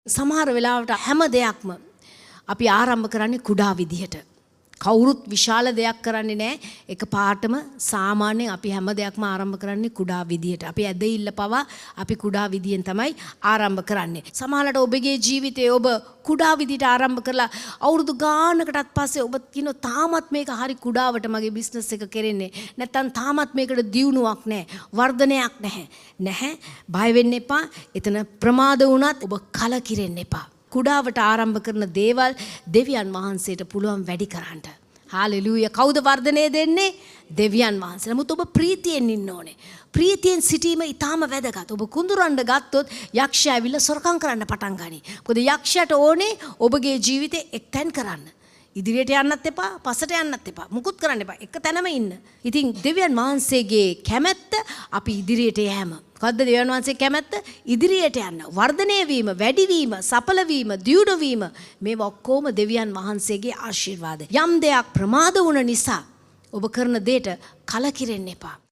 සමහර වෙලාවට හැම දෙයක්ම අපි ආරම්භ කරන්නේ කුඩා විදිහට. කවුරුත් විශාල දෙයක් කරන්නේ නැහැ. එක පාටම සාමාන්‍යයෙන් අපි හැම දෙයක්ම ආරම්භ කරන්නේ කුඩා විදිහට. අපි ඇදහිල්ල පවා අපි කුඩා විදියෙන් තමයි ආරම්භ කරන්නේ. සමහරවිට ඔබගේ ජීවිතේ ඔබ කුඩා විදිහට ආරම්භ කරලා අවුරුදු ගානකටත් පස්සේ ඔබ කියනවා තාමත් මේක හරි කුඩාවට මගේ බිස්නස් එක කෙරෙන්නේ. නැත්තම් තාමත් මේකට දියුණුවක් නැහැ. වර්ධනයක් නැහැ. නැහැ. බය වෙන්න එපා. එතන ප්‍රමාද වුණත් ඔබ කලකිරෙන්න එපා. කුඩාවට ආරම්භ කරන දේවල් දෙවියන් වහන්සේට පුළුවන් වැඩි කරන්න. හාලෙලූයා. කවුද වර්ධනය දෙන්නේ? දෙවියන් වහන්සේ. නමුත් ඔබ ප්‍රීතියෙන් ඉන්න ඕනේ. ප්‍රීතියෙන් සිටීම ඊටාම වැදගත්. ඔබ කුඳුරන්න ගත්තොත් යක්ෂයා ඇවිල්ලා සොරකම් කරන්න පටන් ගනී. මොකද යක්ෂයාට ඕනේ ඔබගේ ජීවිතේ එක්තැන් කරන්න. ඉදිරියට යන්නත් එපා, පස්සට යන්නත් එපා. මුකුත් කරන්න එපා. එක තැනම ඉන්න. ඉතින් දෙවියන් වහන්සේගේ කැමැත්ත අපි ඉදිරියට යෑම. මොකද්ද දෙවියන් වහන්සේගේ කැමැත්ත? ඉදිරියට යන්න. වර්ධනය වීම, වැඩි වීම, සඵල වීම, දියුණු වීම මේවා ඔක්කොම දෙවියන් වහන්සේගේ ආශිර්වාද. යම් දෙයක් ප්‍රමාද වුණ නිසා ඔබ කරන දෙයට කලකිරෙන්න එපා.